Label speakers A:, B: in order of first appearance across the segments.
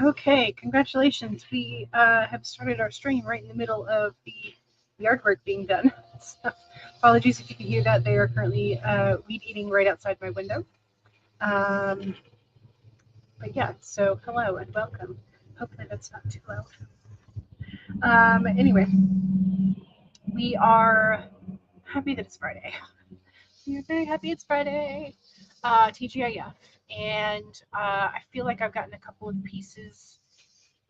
A: Okay, congratulations. We have started our stream right in the middle of the yard work being done. So, apologies if you can hear that. They are currently weed eating right outside my window. Um, but yeah, so hello and welcome. Hopefully that's not too loud. Anyway, we are happy that it's Friday. We're very happy it's Friday. TGIF. And I feel like I've gotten a couple of pieces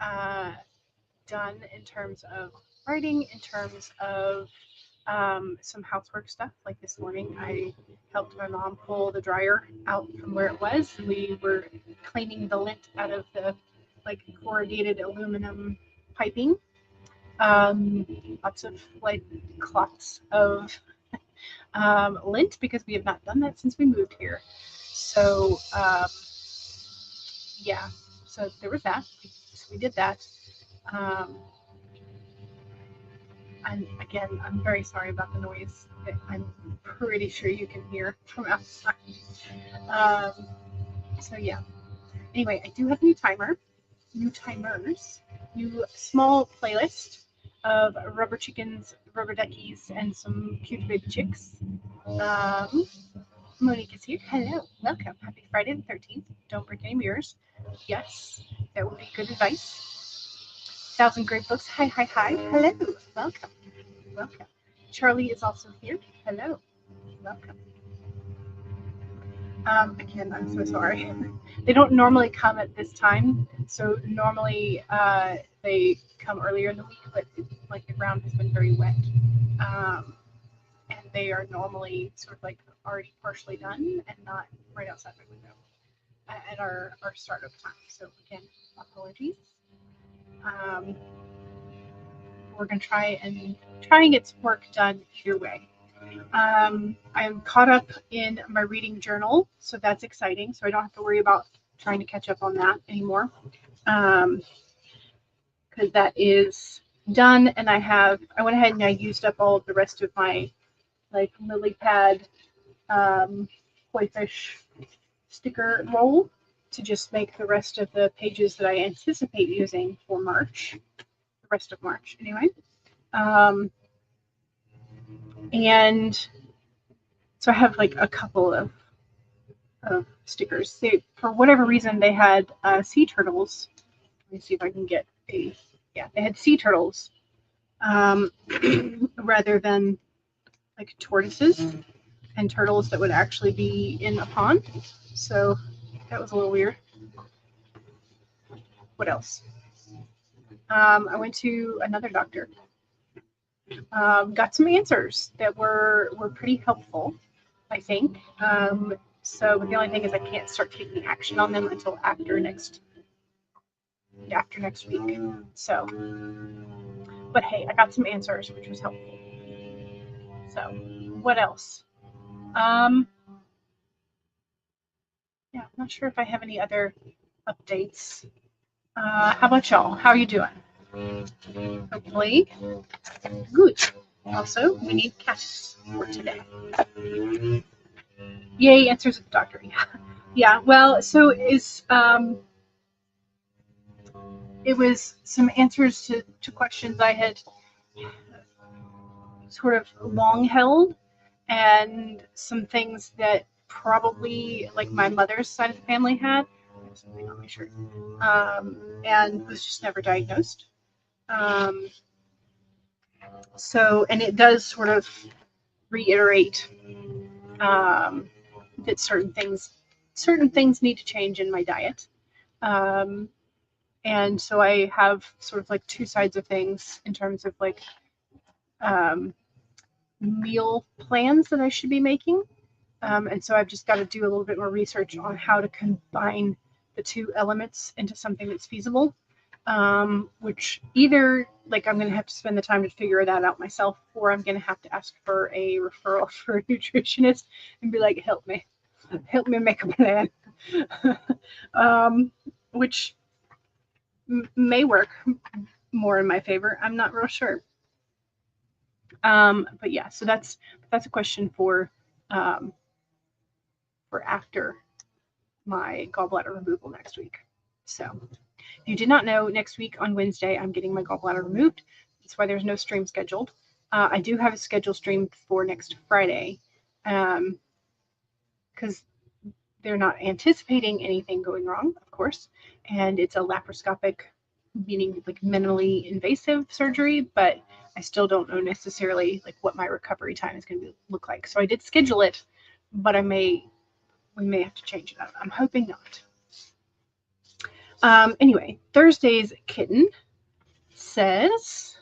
A: done in terms of writing, in terms of some housework stuff. Like this morning, I helped my mom pull the dryer out from where it was. We were cleaning the lint out of the like corrugated aluminum piping. Lots of like clots of lint because we have not done that since we moved here. So yeah, so there was that. So we did that. Um, and again, I'm very sorry about the noise that I'm pretty sure you can hear from outside. Um, so yeah. Anyway, I do have a new timer, new timers, new small playlist of rubber chickens, rubber duckies, and some cute baby chicks. Monique is here. Hello, welcome. Happy Friday the 13th. Don't break any mirrors. Yes, that would be good advice. 1,000 Great Books. Hi, hi, hi. Hello, welcome, welcome. Charlie is also here. Hello, welcome. Again, I'm so sorry. They don't normally come at this time, so normally they come earlier in the week, but like the ground has been very wet. Um, and they are normally sort of like already partially done and not right outside my window at our startup time. So again, apologies. Um, we're gonna try and get some work done either way. I'm caught up in my reading journal, so that's exciting. So I don't have to worry about trying to catch up on that anymore, because that is done. And I went ahead and I used up all of the rest of my like lily pad koi fish sticker roll to just make the rest of the pages that I anticipate using for March, the rest of March anyway. And so I have like a couple of stickers. They, for whatever reason, they had sea turtles. Let me see if I can get a, yeah, they had sea turtles rather than like tortoises and turtles that would actually be in a pond. So that was a little weird. What else? I went to another doctor. Got some answers that were pretty helpful, I think. So the only thing is I can't start taking action on them until after next week. So, but hey, I got some answers, which was helpful. So, what else? Yeah, I'm not sure if I have any other updates. How about y'all? How are you doing? Hopefully, good. Also, we need cats for today. Yay, answers at the doctor. Yeah. Yeah, well, so it was some answers to questions I had sort of long held, and some things that probably like my mother's side of the family had. Something on my shirt, and was just never diagnosed. So, and it does sort of reiterate that certain things need to change in my diet. And so I have sort of like two sides of things in terms of like meal plans that I should be making. And so I've just got to do a little bit more research on how to combine the two elements into something that's feasible. Which either like I'm going to have to spend the time to figure that out myself, or I'm going to have to ask for a referral for a nutritionist and be like, help me make a plan. Which may work more in my favor. I'm not real sure. But yeah, so that's a question for after my gallbladder removal next week. So If you did not know, next week on Wednesday, I'm getting my gallbladder removed. That's why there's no stream scheduled. I do have a scheduled stream for next Friday because they're not anticipating anything going wrong, of course. And it's a laparoscopic, meaning like minimally invasive surgery, but I still don't know necessarily like what my recovery time is going to look like. So I did schedule it, but we may have to change it up. I'm hoping not. Anyway, Thursday's kitten says,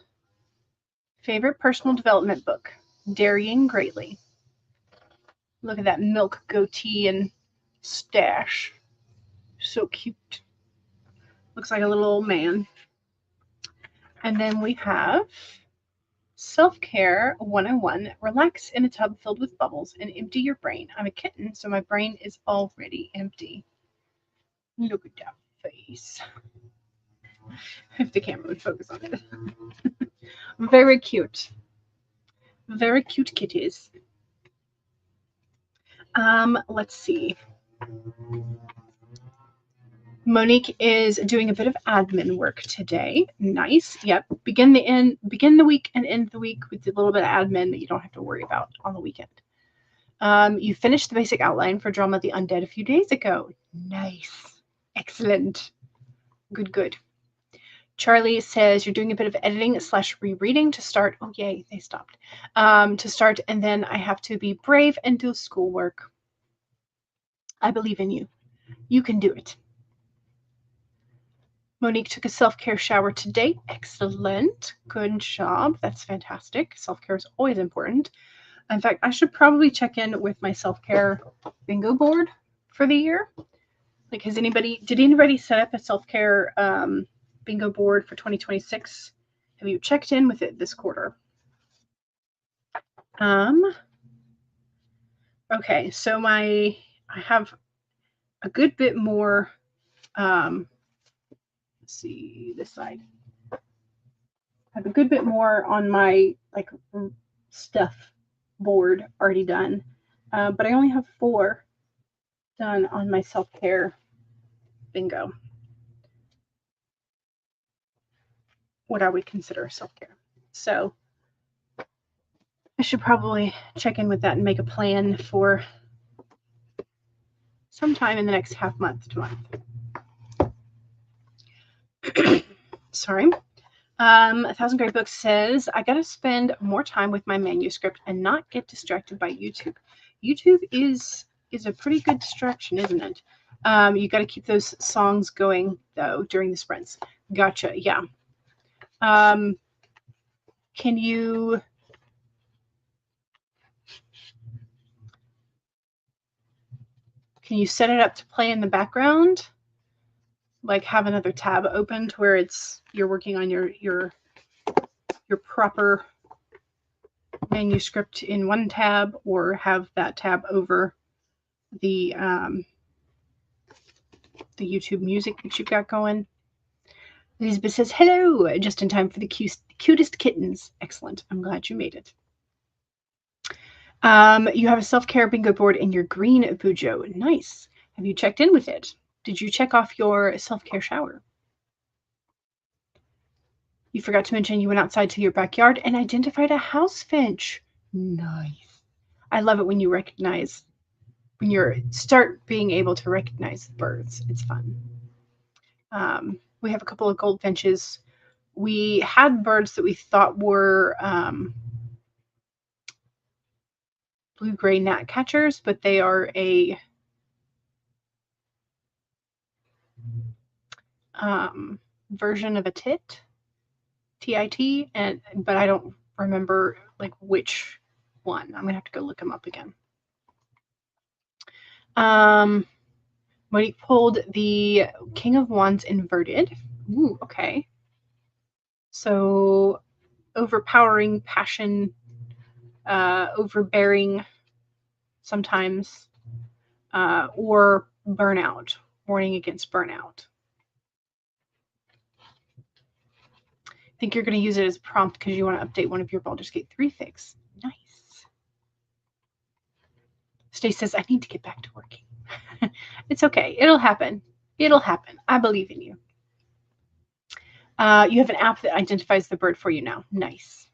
A: favorite personal development book, Dairying Greatly. Look at that milk goatee and stash. So cute. Looks like a little old man. And then we have Self-Care 101. Relax in a tub filled with bubbles and empty your brain. I'm a kitten, so my brain is already empty. Look at that face. If the camera would focus on it. Very cute. Very cute kitties. Let's see. Monique is doing a bit of admin work today. Nice. Yep. Begin the week and end the week with a little bit of admin that you don't have to worry about on the weekend. You finished the basic outline for Drama the Undead a few days ago. Nice. Excellent. Good. Charlie says you're doing a bit of editing / rereading to start. Oh, yay, they stopped. To start, and then I have to be brave and do schoolwork. I believe in you. You can do it. Monique took a self-care shower today. Excellent. Good job. That's fantastic. Self-care is always important. In fact, I should probably check in with my self-care bingo board for the year. Like, did anybody set up a self-care bingo board for 2026? Have you checked in with it this quarter? Okay, so I have a good bit more. Let's see this side. I have a good bit more on my like stuff board already done, but I only have 4 done on my self-care bingo. What I would consider self-care. So I should probably check in with that and make a plan for sometime in the next half month to month. Sorry. 1,000 Great Books says, I got to spend more time with my manuscript and not get distracted by YouTube. YouTube is a pretty good distraction, isn't it? You got to keep those songs going, though, during the sprints. Gotcha. Yeah. Can you set it up to play in the background? Like have another tab open to where you're working on your proper manuscript in one tab, or have that tab over the YouTube music that you've got going. Elizabeth says, hello, just in time for the cutest kittens. Excellent. I'm glad you made it. You have a self-care bingo board in your green Bujo. Nice. Have you checked in with it? Did you check off your self-care shower? You forgot to mention you went outside to your backyard and identified a house finch. Nice. I love it when you start being able to recognize birds. It's fun. We have a couple of goldfinches. We had birds that we thought were blue-gray gnatcatchers, but they are a version of a tit, T-I-T, but I don't remember like which one. I'm gonna have to go look them up again. Monique pulled the King of Wands inverted. Ooh, okay. So overpowering passion, overbearing sometimes, or burnout, warning against burnout. I think you're going to use it as a prompt because you want to update one of your Baldur's Gate 3 fics. Nice. Stace says, I need to get back to working. It's okay. It'll happen. It'll happen. I believe in you. You have an app that identifies the bird for you now. Nice.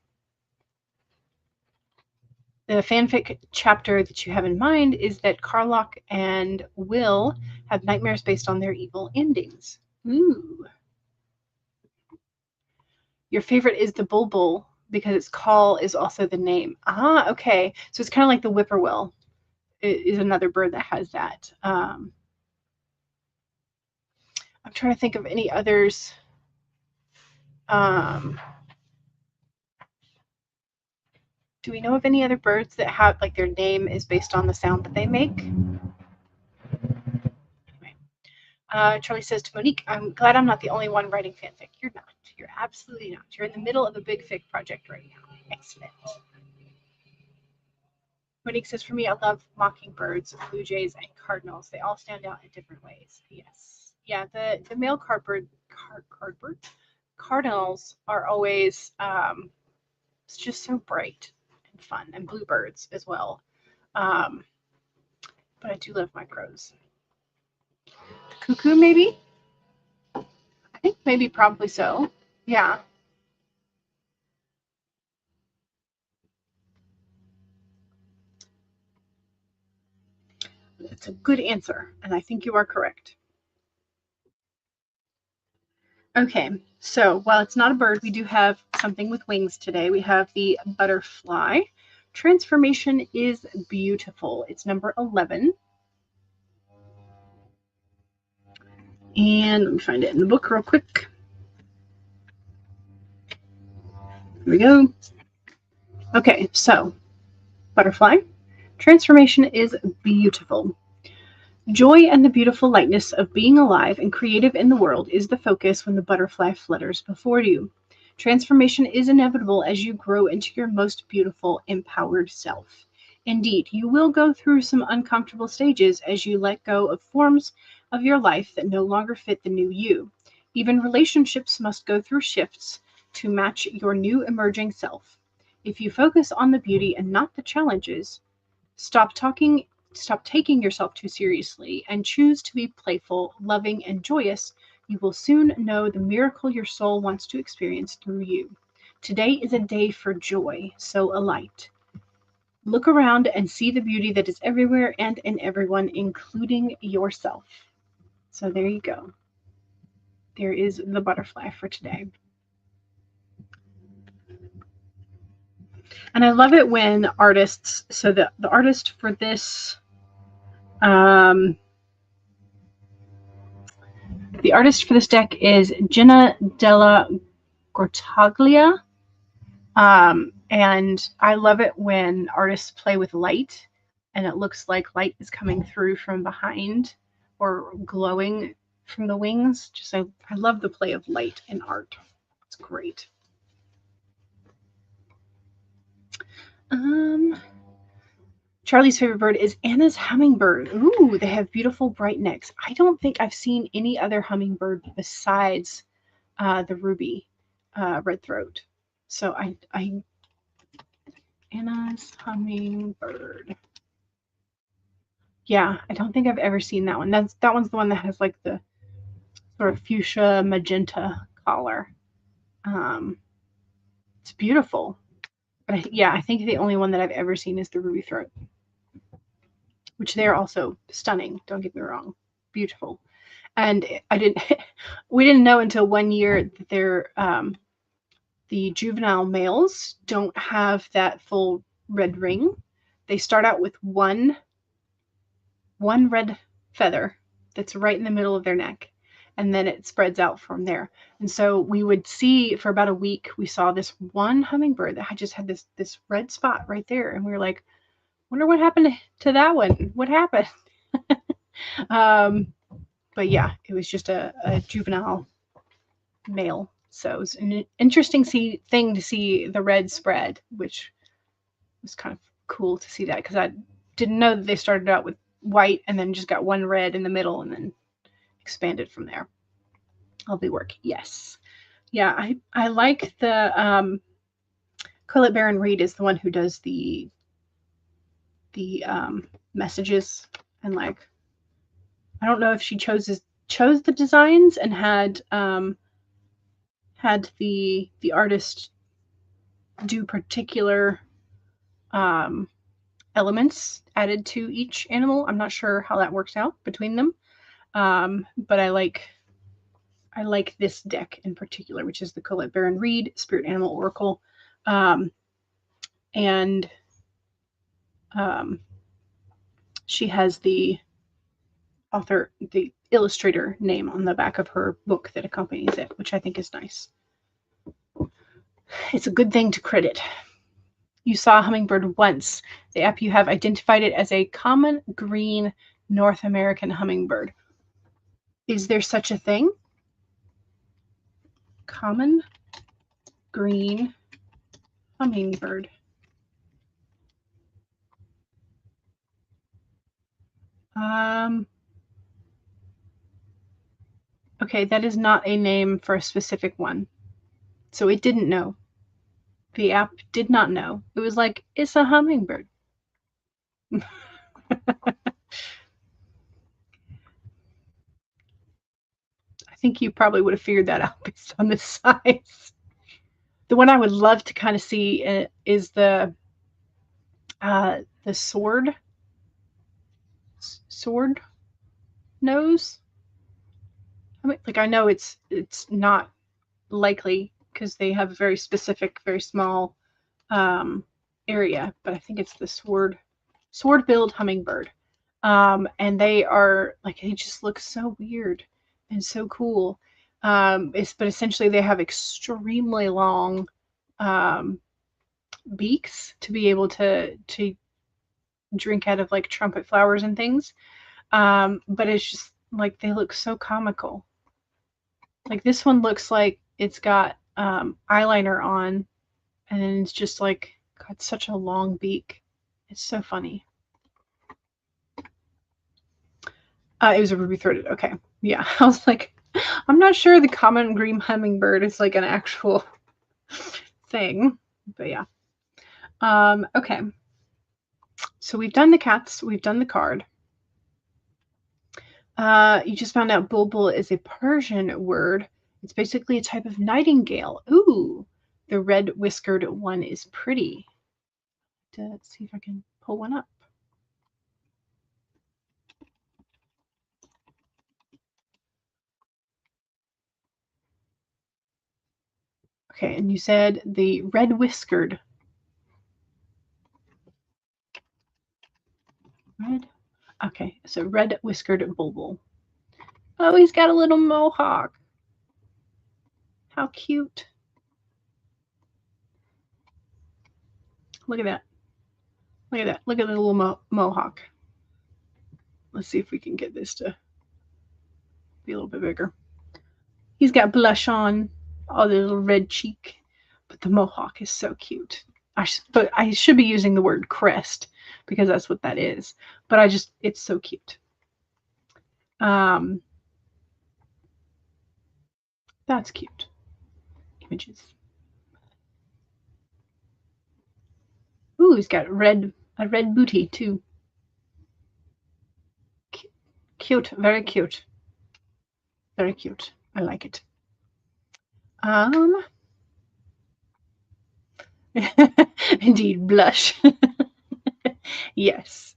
A: The fanfic chapter that you have in mind is that Carlock and Will have nightmares based on their evil endings. Ooh. Your favorite is the bulbul because its call is also the name. Ah, okay. So it's kind of like the whippoorwill is another bird that has that. I'm trying to think of any others. Do we know of any other birds that have, like, their name is based on the sound that they make? Anyway. Charlie says to Monique, I'm glad I'm not the only one writing fanfic. You're not. You're absolutely not. You're in the middle of a big fic project right now. Excellent. Monique says, for me, I love mockingbirds, blue jays, and cardinals. They all stand out in different ways. Yes. Yeah, the male cardinals are always it's just so bright and fun, and bluebirds as well. But I do love my crows. The cuckoo, maybe? I think maybe probably so. Yeah. It's a good answer, and I think you are correct. Okay, so while it's not a bird, we do have something with wings today. We have the butterfly. Transformation is beautiful. It's number 11. And let me find it in the book real quick. Here we go. Okay, so butterfly. Transformation is beautiful. Joy and the beautiful lightness of being alive and creative in the world is the focus when the butterfly flutters before you. Transformation is inevitable as you grow into your most beautiful, empowered self. Indeed, you will go through some uncomfortable stages as you let go of forms of your life that no longer fit the new you. Even relationships must go through shifts to match your new emerging self. If you focus on the beauty and not the challenges, stop taking yourself too seriously and choose to be playful, loving, and joyous, you will soon know the miracle your soul wants to experience through you. Today is a day for joy, so alight. Look around and see the beauty that is everywhere and in everyone, including yourself. So there you go. There is the butterfly for today. And I love it when artists, so the artist for this, the artist for this deck is Jenna Della Gortaglia. And I love it when artists play with light and it looks like light is coming through from behind or glowing from the wings. I love the play of light in art. It's great. Charlie's favorite bird is Anna's hummingbird. Ooh, they have beautiful bright necks. I don't think I've seen any other hummingbird besides the ruby red throat. So Anna's hummingbird. Yeah, I don't think I've ever seen that one. That one's the one that has like the sort of fuchsia magenta collar. It's beautiful. But I think the only one that I've ever seen is the ruby throat, which they're also stunning. Don't get me wrong, beautiful. And we didn't know until 1 year that they're the juvenile males don't have that full red ring. They start out with one red feather that's right in the middle of their neck, and then it spreads out from there. And so we would see for about a week, we saw this one hummingbird that just had this red spot right there, and we were like, wonder what happened to that one. What happened? But yeah, it was just a juvenile male. So it was an interesting thing to see the red spread, which was kind of cool to see that because I didn't know that they started out with white and then just got one red in the middle and then expanded from there. Lovely work. Yes. Yeah, I like the Colette Baron Reed is the one who does the messages, and like I don't know if she chose the designs and had had the artist do particular elements added to each animal. I'm not sure how that works out between them, but I like this deck in particular, which is the Colette Baron Reed Spirit Animal Oracle, and she has the illustrator name on the back of her book that accompanies it, which I think is nice. It's a good thing to credit. You saw a hummingbird once. The app you have identified it as a common green North American hummingbird. Is there such a thing? Common green hummingbird. Okay, that is not a name for a specific one. So it didn't know. The app did not know. It was like, it's a hummingbird. I think you probably would have figured that out based on the size. The one I would love to kind of see is the sword nose. I mean, like, I know it's not likely because they have a very specific, very small area, but I think it's the sword-billed hummingbird. And they are like, they just look so weird and so cool. But essentially they have extremely long beaks to be able to drink out of like trumpet flowers and things. But it's just like, they look so comical. Like this one looks like it's got eyeliner on, and then it's just like got such a long beak. It's so funny. It was a ruby-throated. Okay. Yeah. I was like, I'm not sure the common green hummingbird is like an actual thing. But yeah. Okay. So we've done the cats. We've done the card. You just found out bulbul is a Persian word. It's basically a type of nightingale. Ooh, the red-whiskered one is pretty. Let's see if I can pull one up. Okay, and you said the red-whiskered. Red? Okay, so red-whiskered bulbul. Oh, he's got a little mohawk. How cute. Look at that. Look at that. Look at the little mohawk. Let's see if we can get this to be a little bit bigger. He's got blush on, all the little red cheek, but the mohawk is so cute. But I should be using the word crest because that's what that is. But it's so cute. That's cute. Images. Ooh, he's got a red booty too. Cute, very cute. Very cute. I like it. Indeed, blush. Yes.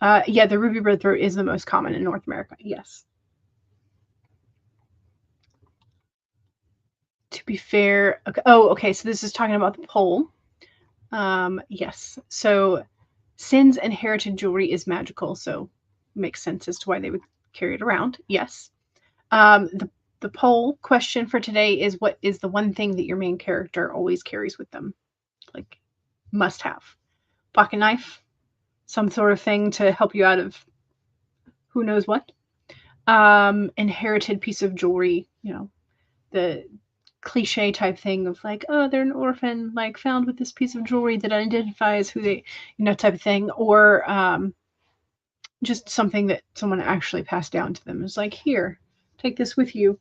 A: Yeah, the ruby red throat is the most common in North America. Yes. To be fair, okay. Oh, okay. So this is talking about the pole. Yes. So Sin's inherited jewelry is magical, so makes sense as to why they would carry it around. Yes. The poll question for today is, what is the one thing that your main character always carries with them? Like, must have. Pocketknife, some sort of thing to help you out of who knows what. Inherited piece of jewelry, you know, the cliche type thing of like, oh, they're an orphan, like found with this piece of jewelry that identifies who they, you know, type of thing. Or just something that someone actually passed down to them. It's like, here, take this with you.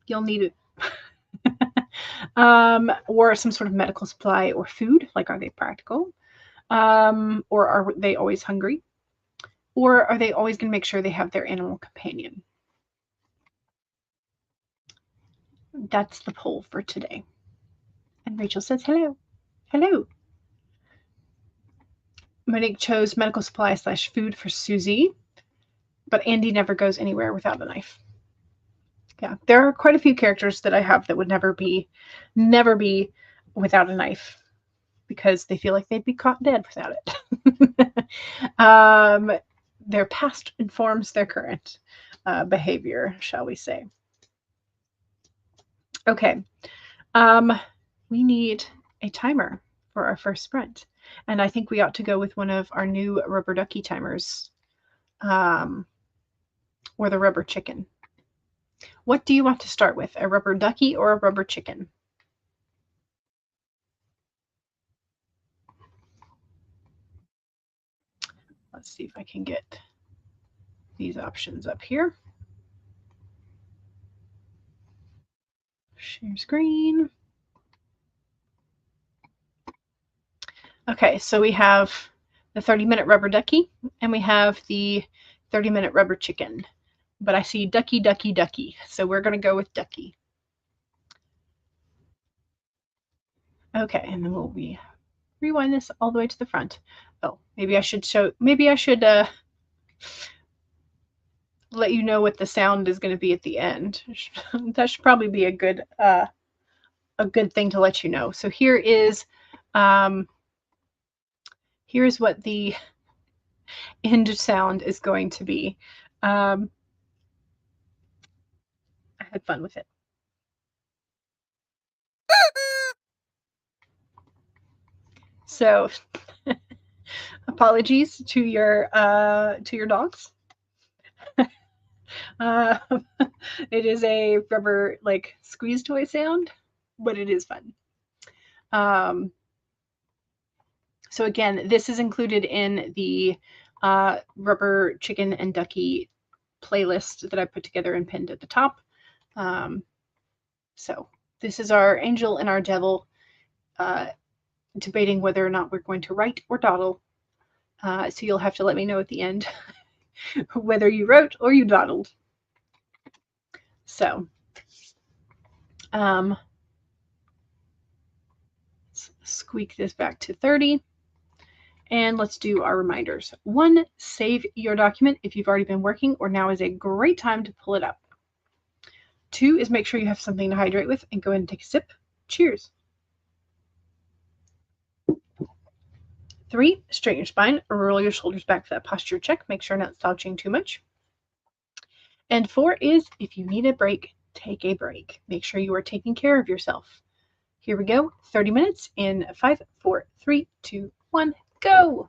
A: You'll need it. Or some sort of medical supply or food. Like, are they practical? Or are they always hungry? Or are they always going to make sure they have their animal companion? that's the poll for today. And Rachel says, hello. Hello. Monique chose medical supply / food for Susie, but Andy never goes anywhere without a knife. Yeah, there are quite a few characters that I have that would never be without a knife because they feel like they'd be caught dead without it. Their past informs their current behavior, shall we say. Okay. We need a timer for our first sprint. And I think we ought to go with one of our new rubber ducky timers, or the rubber chicken. What do you want to start with, a rubber ducky or a rubber chicken? Let's see if I can get these options up here. Share screen. Okay, so we have the 30-minute rubber ducky and we have the 30-minute rubber chicken. But I see ducky, ducky, ducky. So we're going to go with ducky. Okay, and then we'll rewind this all the way to the front. Oh, maybe I should let you know what the sound is going to be at the end. That should probably be a good thing to let you know. So here's what the end sound is going to be. I had fun with it. So apologies to your dogs. It is a rubber squeeze toy sound, but it is fun. So again, this is included in the rubber chicken and ducky playlist that I put together and pinned at the top. So this is our angel and our devil debating whether or not we're going to write or dawdle. So you'll have to let me know at the end whether you wrote or you dawdled. So let's squeak this back to 30. And let's do our reminders. 1, save your document if you've already been working, or now is a great time to pull it up. 2 is make sure you have something to hydrate with and go ahead and take a sip. Cheers. 3, straighten your spine, roll your shoulders back for that posture check. Make sure not slouching too much. And 4 is if you need a break, take a break. Make sure you are taking care of yourself. Here we go. 30 minutes in 5, 4, 3, 2, 1, go.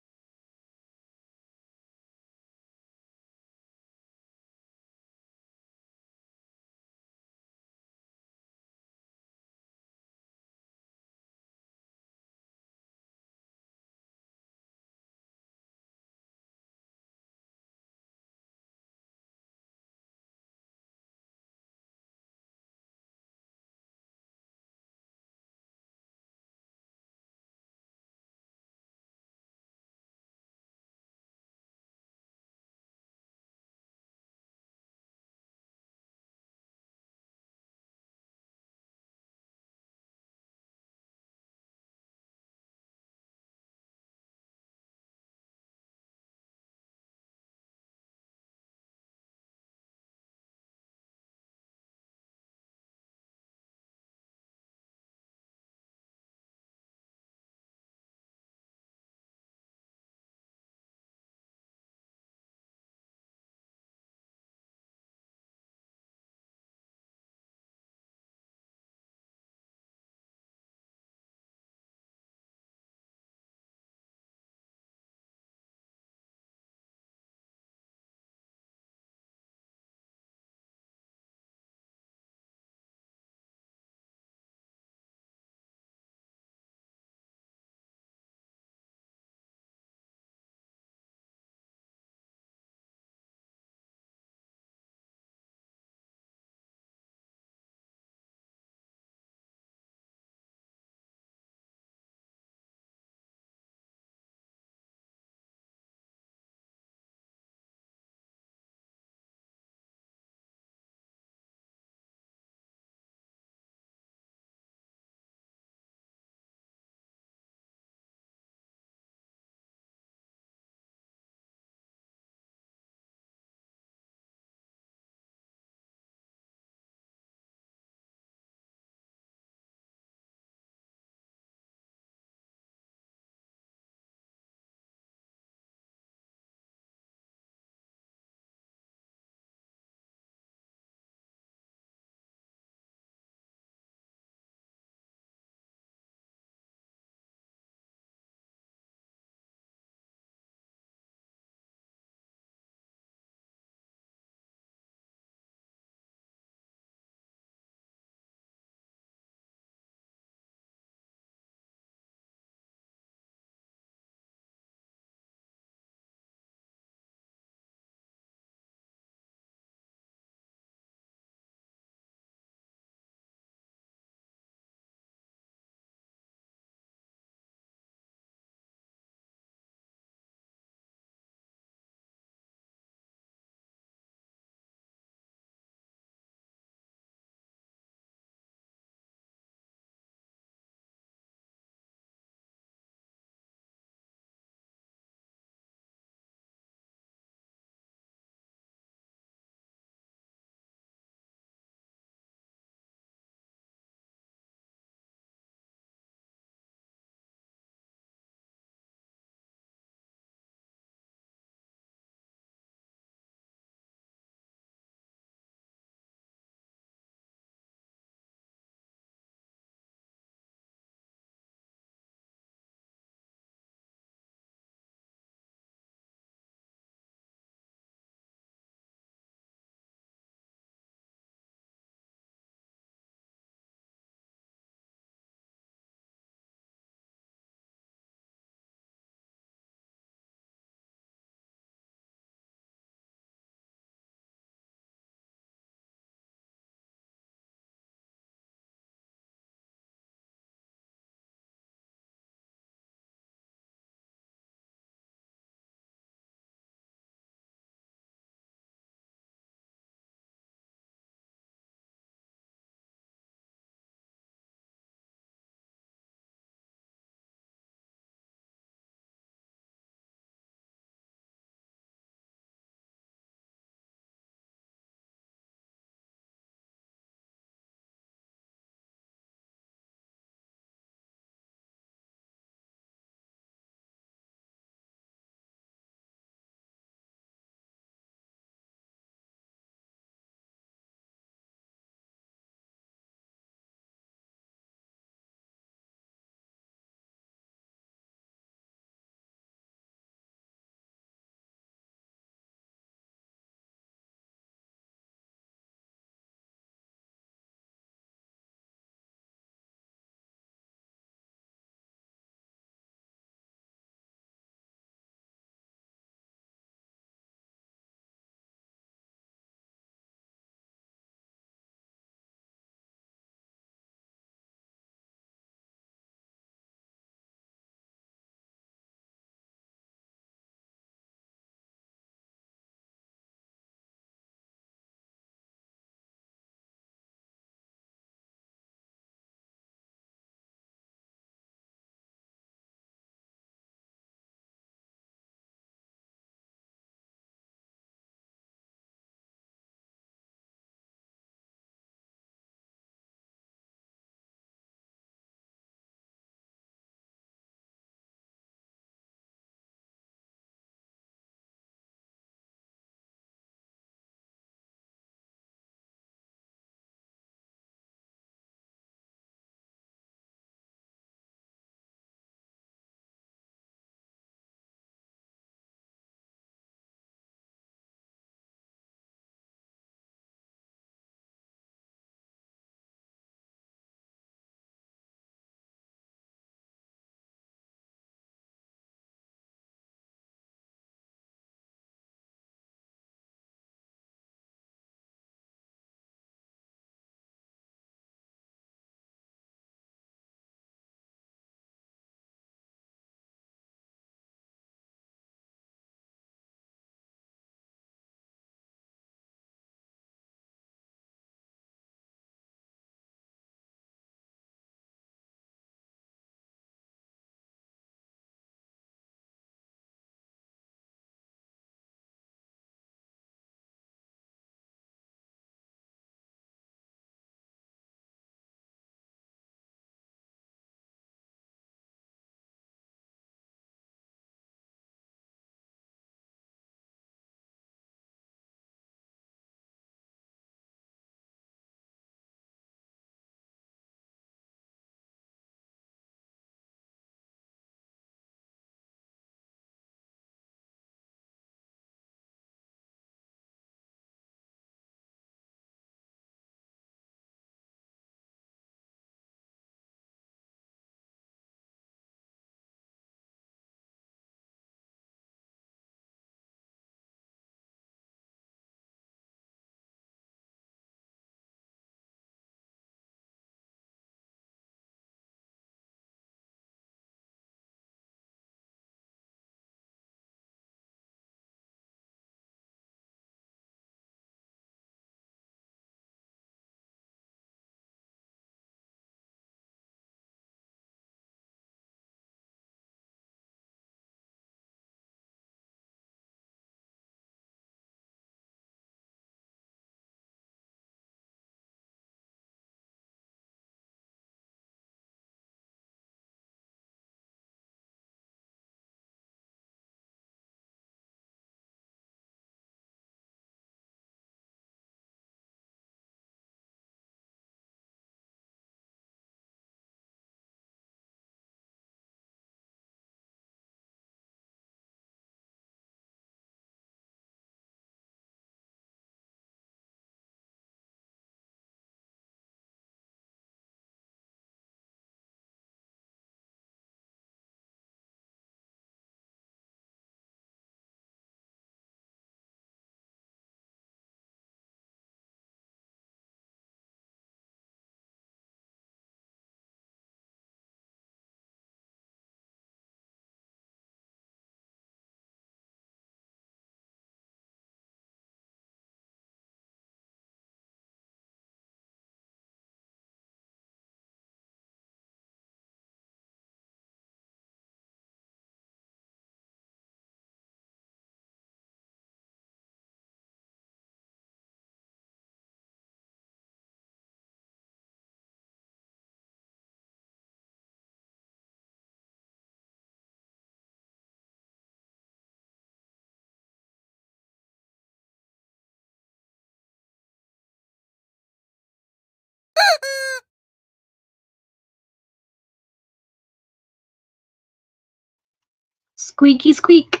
A: Squeaky squeak.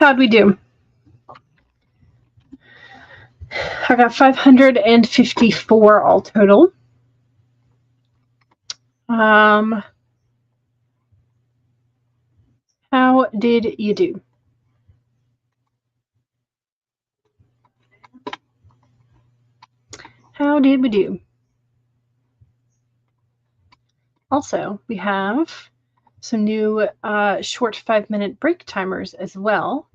A: How'd we do? I got 554 all total. How did you do? How did we do? Also, we have some new short 5-minute break timers as well.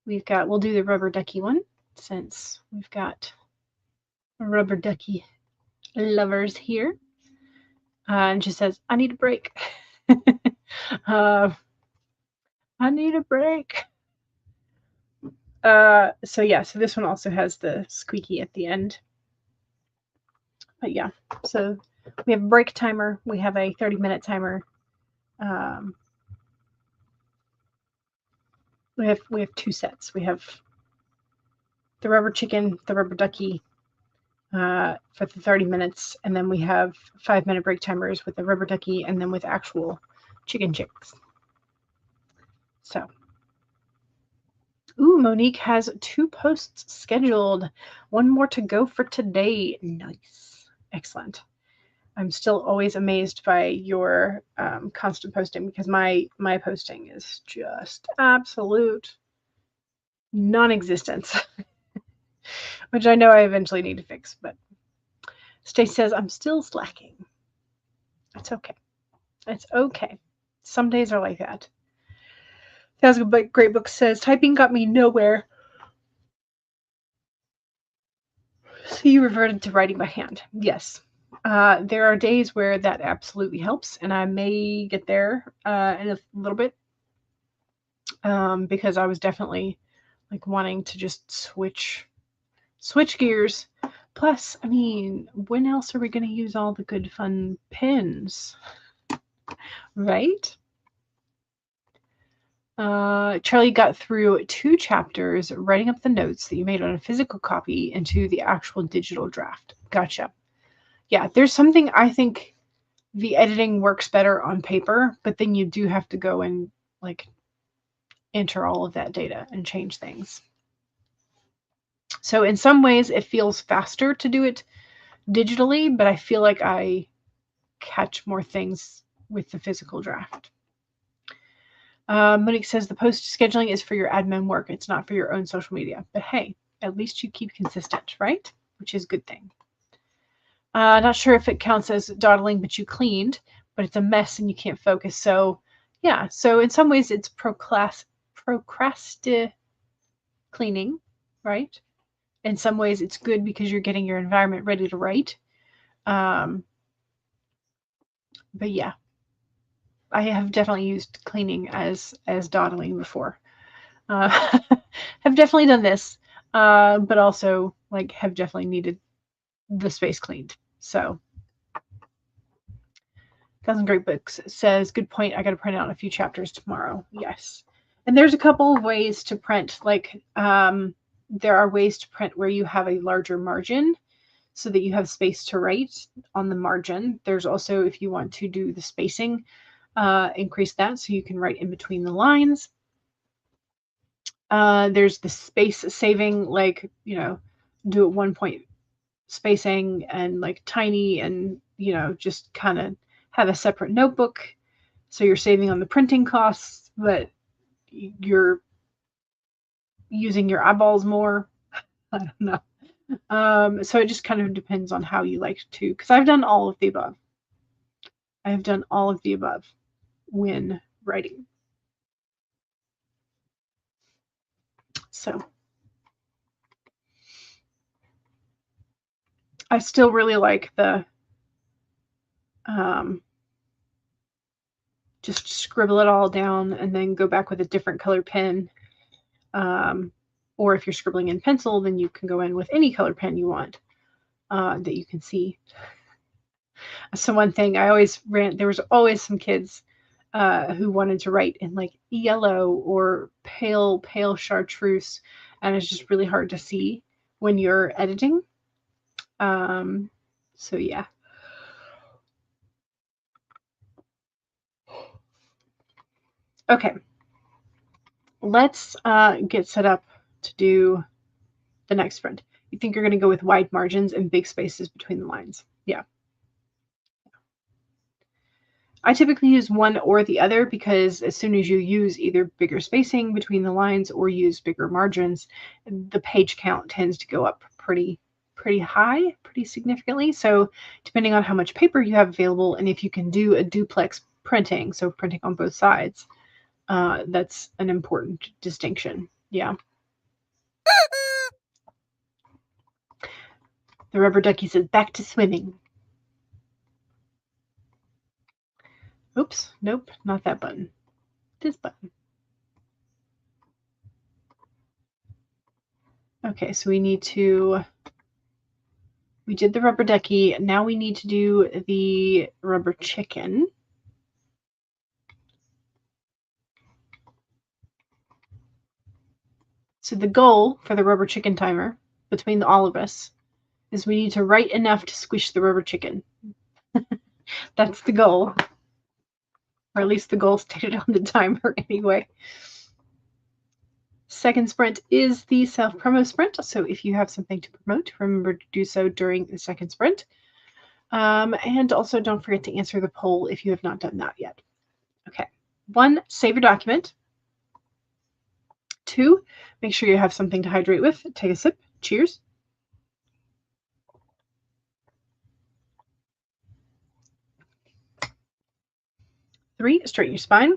A: We'll do the rubber ducky one since we've got rubber ducky lovers here. And she says, I need a break. I need a break. So this one also has the squeaky at the end. But yeah, so we have a break timer. We have a 30-minute timer. We have two sets. We have the rubber chicken, the rubber ducky for the 30 minutes, and then we have 5-minute break timers with the rubber ducky and then with actual chicken chicks. So, Monique has 2 posts scheduled. 1 more to go for today. Nice. Excellent. I'm still always amazed by your constant posting because my posting is just absolute non-existence, which I know I eventually need to fix. But Stace says I'm still slacking. It's okay. It's okay. Some days are like that. That's a great book says typing got me nowhere, so you reverted to writing by hand. Yes. There are days where that absolutely helps, and I may get there in a little bit because I was definitely like wanting to just switch gears. Plus, I mean, when else are we going to use all the good fun pens, right? Charlie got through 2 chapters writing up the notes that you made on a physical copy into the actual digital draft. Gotcha. Yeah, there's something I think the editing works better on paper, but then you do have to go and like enter all of that data and change things. So in some ways it feels faster to do it digitally, but I feel like I catch more things with the physical draft. Monique says the post scheduling is for your admin work. It's not for your own social media. But hey, at least you keep consistent, right? Which is a good thing. Not sure if it counts as dawdling, but you cleaned, but it's a mess and you can't focus. So yeah, so in some ways it's cleaning, right? In some ways it's good because you're getting your environment ready to write. But yeah, I have definitely used cleaning as dawdling before. Have definitely done this, but also like have definitely needed the space cleaned. So, 1,000 Great Books says, good point. I got to print out a few chapters tomorrow. Yes. And there's a couple of ways to print. Like, there are ways to print where you have a larger margin so that you have space to write on the margin. There's also, if you want to do the spacing, increase that so you can write in between the lines. There's the space saving, like, do it 1 point spacing and like tiny and, just kind of have a separate notebook. So you're saving on the printing costs, but you're using your eyeballs more. I don't know. So it just kind of depends on how you like to, because I've done all of the above. I have done all of the above when writing. So I still really like the just scribble it all down and then go back with a different color pen. Or if you're scribbling in pencil, then you can go in with any color pen you want that you can see. So one thing I always there was always some kids who wanted to write in like yellow or pale chartreuse, and it's just really hard to see when you're editing. So yeah. Okay. Let's get set up to do the next sprint. You think you're going to go with wide margins and big spaces between the lines? Yeah. I typically use one or the other because as soon as you use either bigger spacing between the lines or use bigger margins, the page count tends to go up pretty high, pretty significantly. So depending on how much paper you have available and if you can do a duplex printing, so printing on both sides, that's an important distinction. Yeah. The rubber ducky says back to swimming. Oops, nope, not that button. This button. Okay, so we did the rubber ducky. Now we need to do the rubber chicken. So the goal for the rubber chicken timer between all of us is we need to write enough to squish the rubber chicken. That's the goal. Or at least the goal stated on the timer anyway. Second sprint is the self-promo sprint. So if you have something to promote, remember to do so during the second sprint. And also don't forget to answer the poll if you have not done that yet. Okay. 1, save your document. 2, make sure you have something to hydrate with. Take a sip. Cheers. 3, straighten your spine.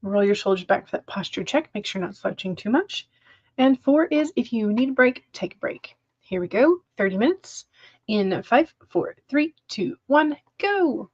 A: Roll your shoulders back for that posture check. Make sure you're not slouching too much. And 4 is if you need a break, take a break. Here we go. 30 minutes in 5, 4, 3, 2, 1, go.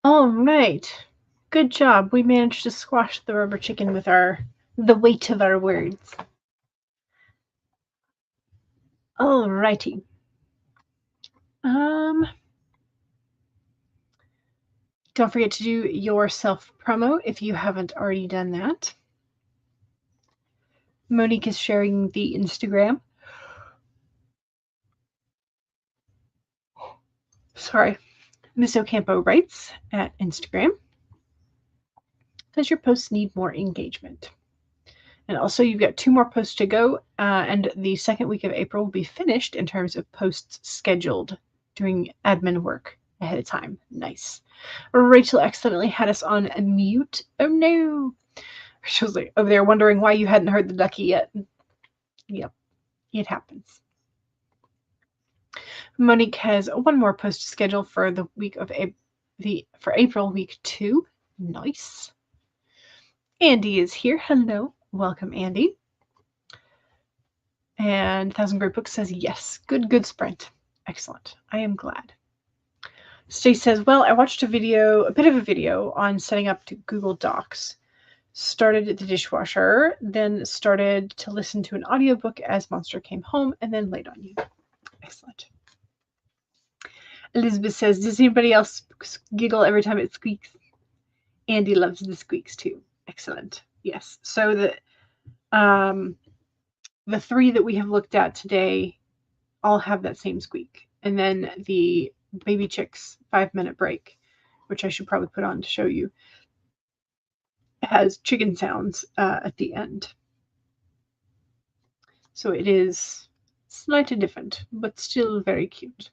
A: All right. Good job. We managed to squash the rubber chicken with the weight of our words. All righty. Don't forget to do your self promo if you haven't already done that. Monique is sharing the Instagram. Sorry. Miss Ocampo writes at Instagram. Does your post need more engagement? And also, you've got 2 more posts to go, and the second week of April will be finished in terms of posts scheduled, doing admin work ahead of time. Nice. Rachel accidentally had us on mute. Oh no. She was like over there wondering why you hadn't heard the ducky yet. Yep, it happens. Monique has 1 more post scheduled for the week of for April week 2. Nice. Andy is here. Hello. Welcome, Andy. And Thousand Great Books says yes. Good sprint. Excellent. I am glad. Stace says, well, I watched a bit of a video on setting up to Google Docs. Started at the dishwasher, then started to listen to an audiobook as Monster came home, and then laid on you. Excellent. Elizabeth says, does anybody else giggle every time it squeaks? Andy loves the squeaks too. Excellent. Yes. So the 3 that we have looked at today all have that same squeak. And then the Baby Chicks 5-minute break, which I should probably put on to show you, has chicken sounds at the end. So it is slightly different, but still very cute.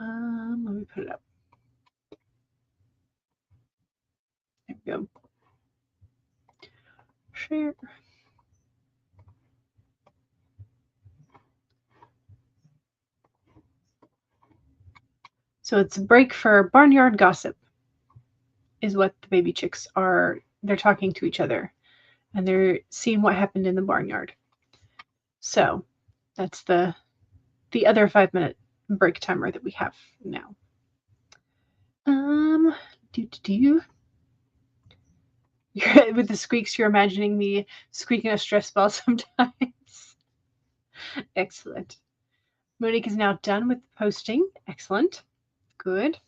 A: Let me put it up. There we go. Share. So it's a break for barnyard gossip, is what the baby chicks are. They're talking to each other, and they're seeing what happened in the barnyard. So that's the other 5-minute break timer that we have now. With the squeaks, you're imagining me squeaking a stress ball sometimes. Excellent. Monique is now done with posting. Excellent. Good.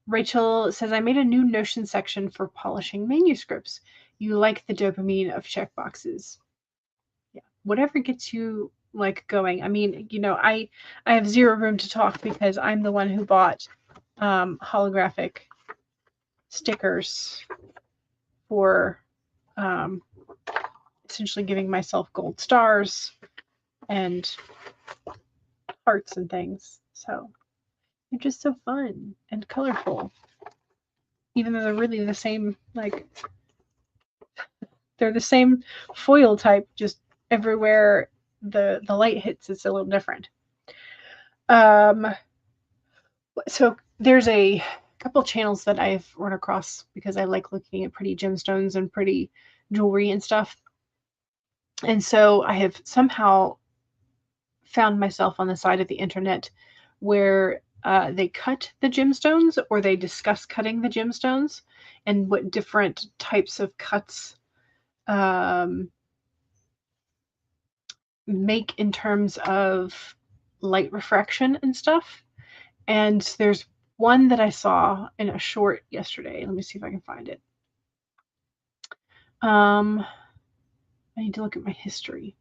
A: Rachel says, I made a new Notion section for polishing manuscripts. You like the dopamine of checkboxes. Yeah. Whatever gets you like going. I mean, I have zero room to talk because I'm the one who bought holographic stickers for essentially giving myself gold stars and hearts and things. So they're just so fun and colorful, even though they're really the same, like they're the same foil type, just everywhere the light hits it's a little different. So there's a couple channels that I've run across because I like looking at pretty gemstones and pretty jewelry and stuff. And so I have somehow found myself on the side of the internet where they cut the gemstones, or they discuss cutting the gemstones and what different types of cuts make in terms of light refraction and stuff. And there's one that I saw in a short yesterday. Let me see if I can find it. I need to look at my history.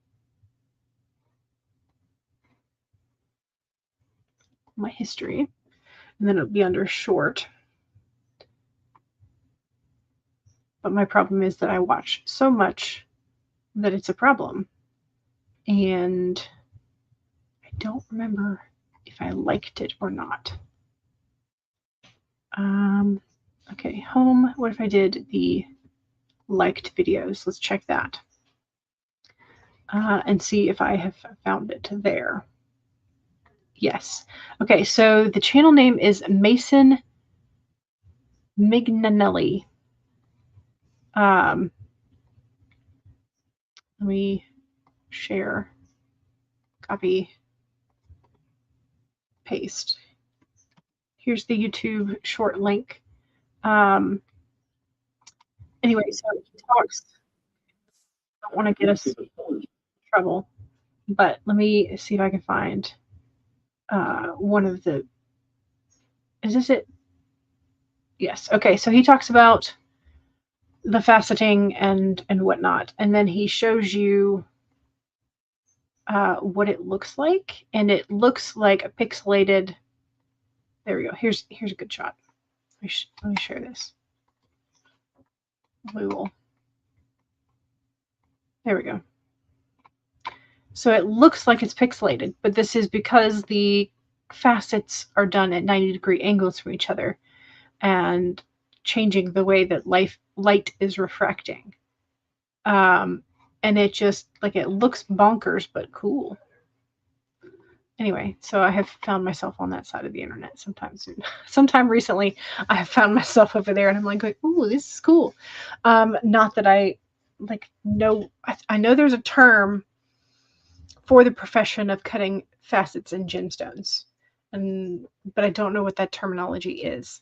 A: And then it'll be under short. But my problem is that I watch so much that it's a problem. And I don't remember if I liked it or not. Okay, home. What if I did the liked videos? Let's check that. And see if I have found it there. Yes. Okay, so the channel name is Mason Mignanelli. Let me share, copy, paste. Here's the YouTube short link. Anyway, so he talks. I don't want to get us in trouble, but let me see if I can find one of the. Is this it? Yes. Okay. So he talks about the faceting and whatnot, and then he shows you what it looks like, and it looks like a pixelated. There we go. Here's a good shot. Let me share this. We will. There we go. So it looks like it's pixelated, but this is because the facets are done at 90-degree angles from each other and changing the way that light is refracting. And it just, like, it looks bonkers, but cool. Anyway, so I have found myself on that side of the internet sometime recently. I have found myself over there, and I'm like, ooh, this is cool. Not that I know. I know there's a term for the profession of cutting facets in gemstones, but I don't know what that terminology is.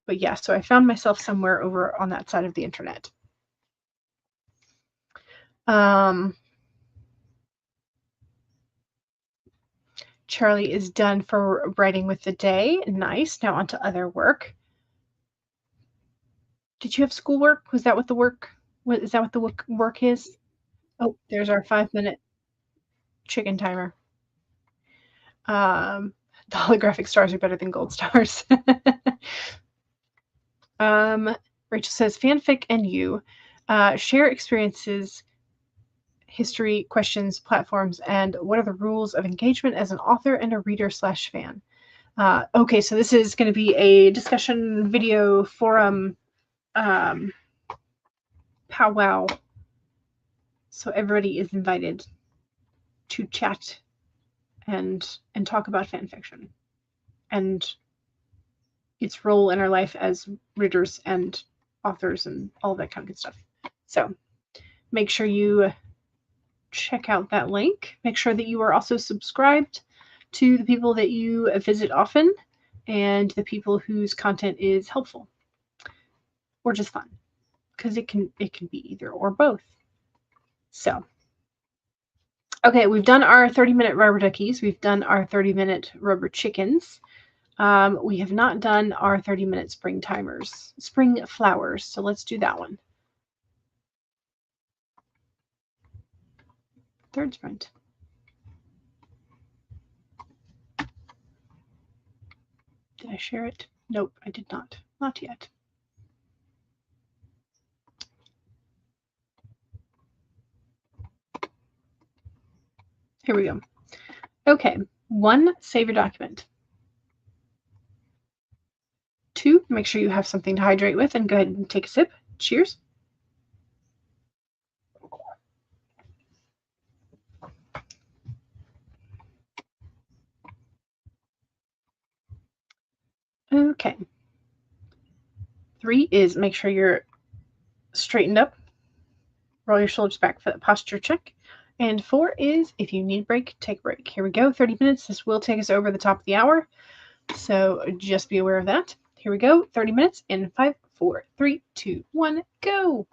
A: But yeah, so I found myself somewhere over on that side of the internet. Charlie is done for writing with the day. Nice. Now on to other work. Did you have schoolwork? Was that what the work? Is that what the work is? Oh, there's our 5-minute chicken timer. The holographic stars are better than gold stars. Rachel says, fanfic and you share experiences, history, questions, platforms, and what are the rules of engagement as an author and a reader/fan? Okay, so this is going to be a discussion video forum powwow. So everybody is invited to chat and talk about fan fiction and its role in our life as readers and authors and all that kind of good stuff. So make sure you check out that link. Make sure that you are also subscribed to the people that you visit often and the people whose content is helpful or just fun, because it can be either or both. So, okay, we've done our 30-minute rubber duckies. We've done our 30-minute rubber chickens. We have not done our 30-minute spring flowers. So let's do that one. Third sprint. Did I share it? Nope, I did not. Not yet. Here we go. Okay, 1, save your document. 2, make sure you have something to hydrate with and go ahead and take a sip. Cheers. Okay. 3 is make sure you're straightened up. Roll your shoulders back for that posture check. And 4 is if you need a break, take a break. Here we go, 30 minutes. This will take us over the top of the hour. So just be aware of that. Here we go, 30 minutes in 5, 4, 3, 2, 1, go.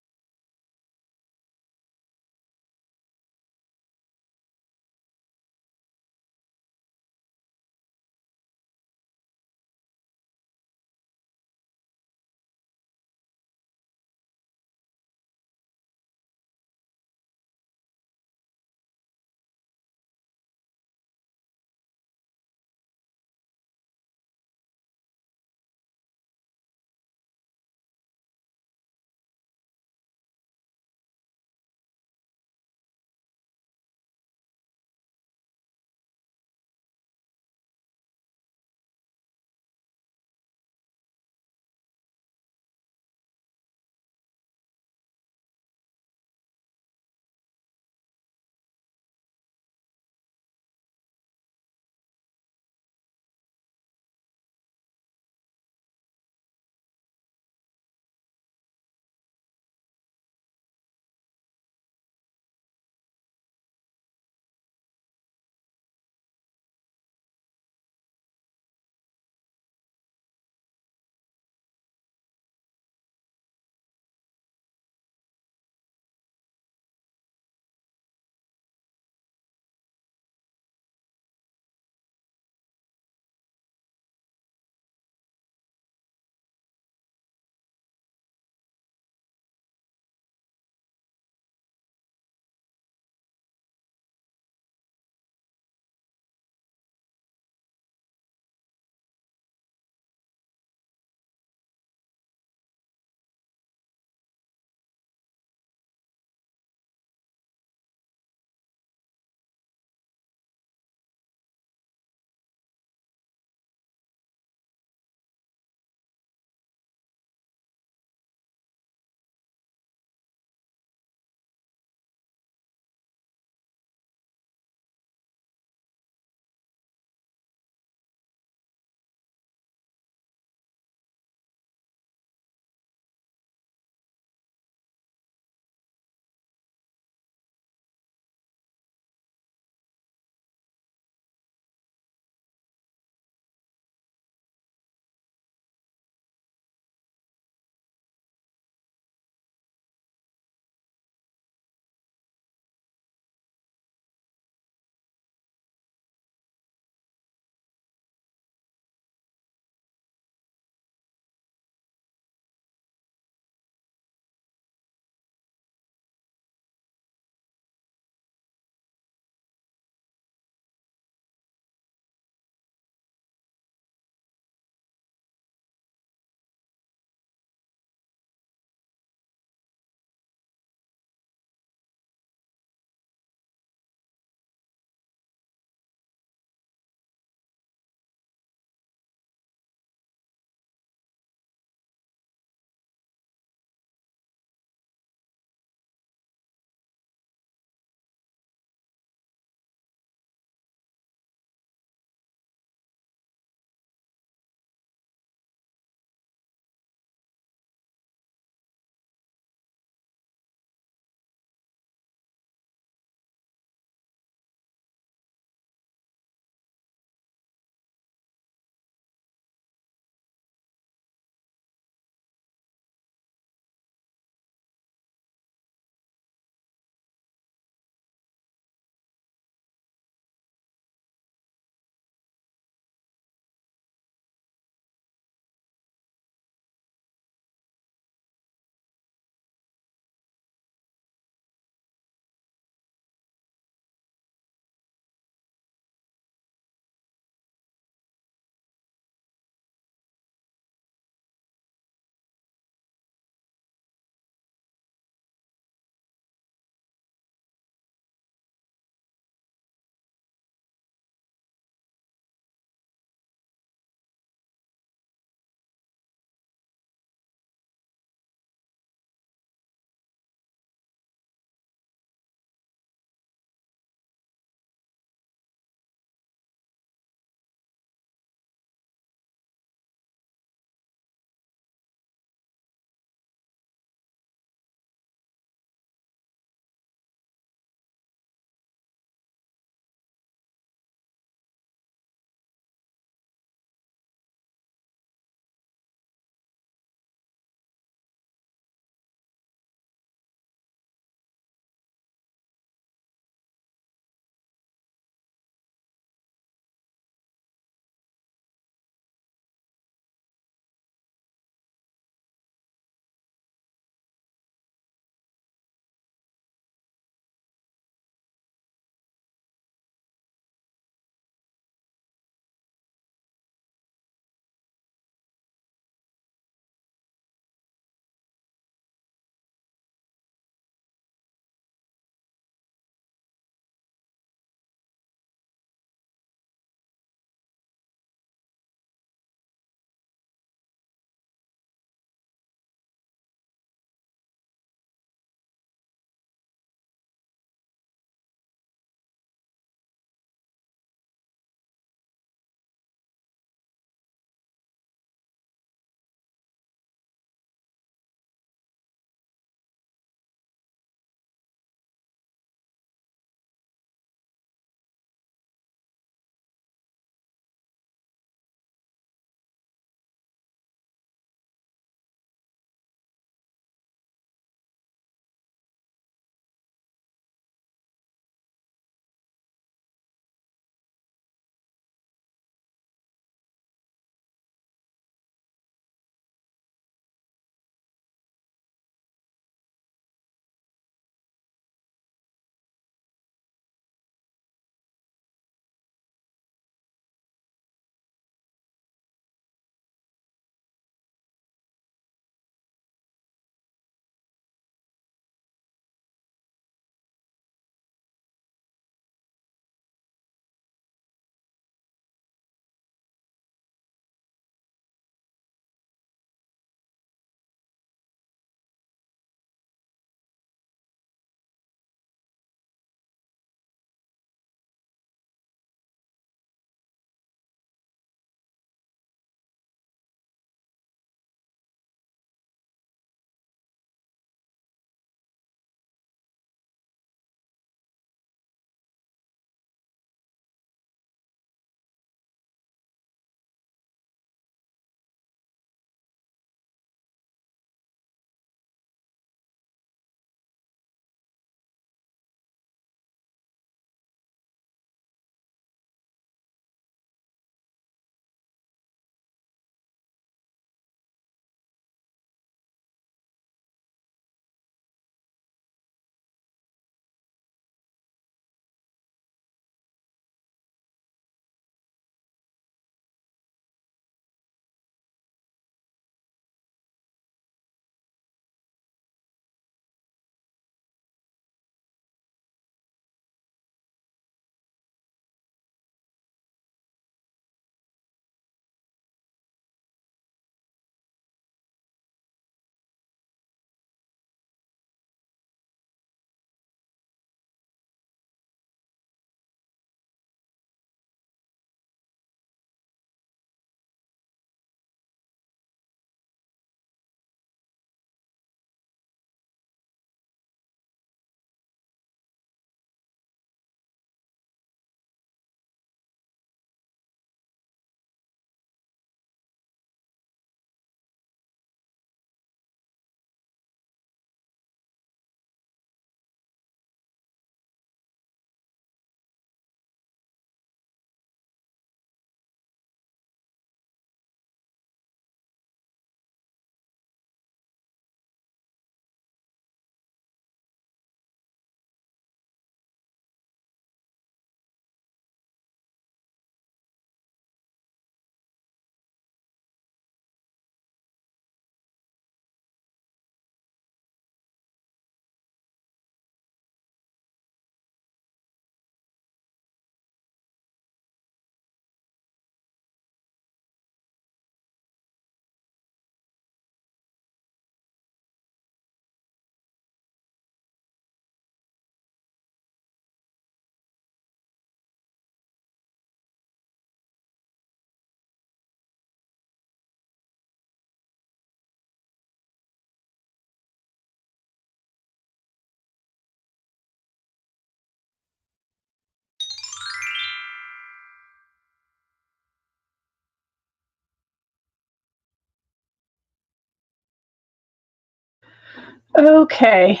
A: Okay.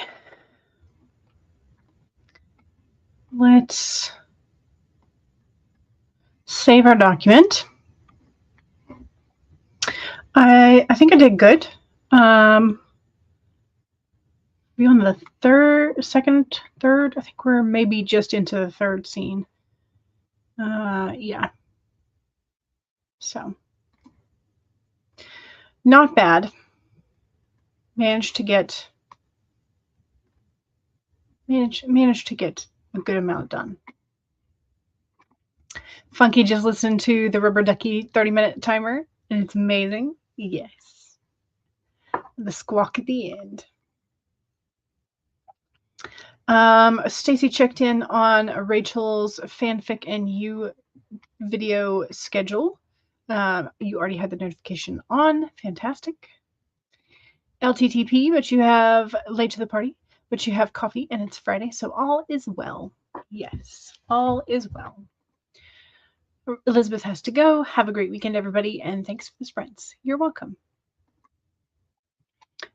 A: Let's save our document. I think I did good. We're on the second, third. I think we're maybe just into the third scene. Yeah. So not bad. Managed to get a good amount done. Funky just listened to the Rubber Ducky 30-minute timer, and it's amazing. Yes. The squawk at the end. Stacy checked in on Rachel's fanfic and you video schedule. You already had the notification on. Fantastic. LTTP, but you have late to the party, but you have coffee and it's Friday, so all is well. Yes, all is well. Elizabeth has to go. Have a great weekend, everybody, and thanks for the spreads. You're welcome.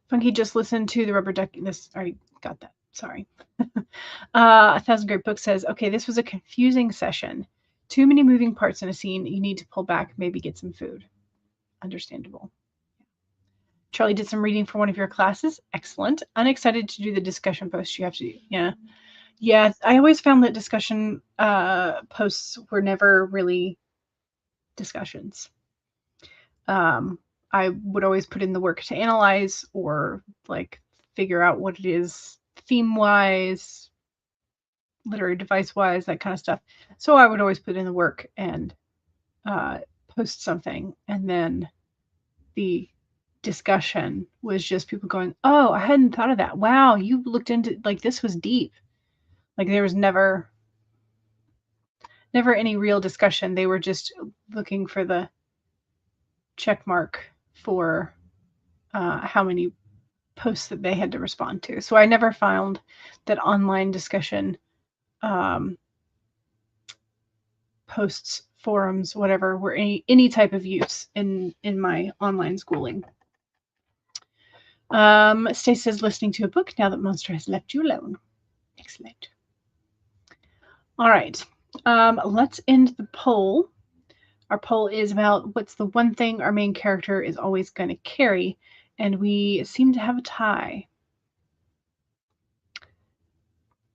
A: Funky just listened to the Rubber Ducky. This already got that. Sorry. 1,000 Great Book says, okay, this was a confusing session. Too many moving parts in a scene. You need to pull back, maybe get some food. Understandable. Charlie did some reading for one of your classes. Excellent. Unexcited to do the discussion posts you have to do. Yeah. Yeah, I always found that discussion posts were never really discussions. I would always put in the work to analyze or like figure out what it is theme-wise, literary device-wise, that kind of stuff. So I would always put in the work and post something, and then the discussion was just people going, oh, I hadn't thought of that. Wow, you looked into, like, this was deep. Like, there was never any real discussion. They were just looking for the check mark for how many posts that they had to respond to. So I never found that online discussion posts, forums, whatever, were any type of use in my online schooling. Stacey says, listening to a book now that Monster has left you alone. Excellent. All right. Let's end the poll. Our poll is about what's the one thing our main character is always going to carry, and we seem to have a tie.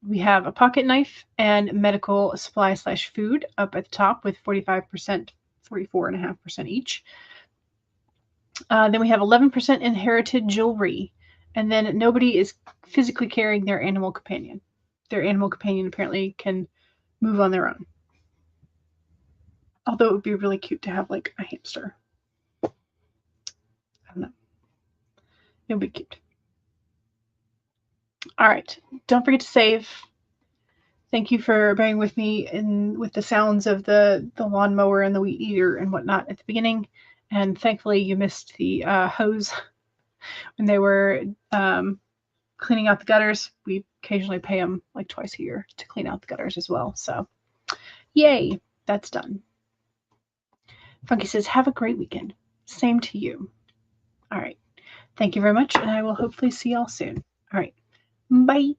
A: We have a pocket knife and medical supply / food up at the top with 45%, 44.5% each. Then we have 11% inherited jewelry, and then nobody is physically carrying their animal companion. Their animal companion apparently can move on their own. Although it would be really cute to have like a hamster. I don't know. It would be cute. All right. Don't forget to save. Thank you for bearing with me with the sounds of the lawnmower and the weed eater and whatnot at the beginning. And thankfully you missed the hose when they were cleaning out the gutters. We occasionally pay them like twice a year to clean out the gutters as well. So yay, that's done. Funky says, have a great weekend. Same to you. All right. Thank you very much, and I will hopefully see y'all soon. All right. Bye.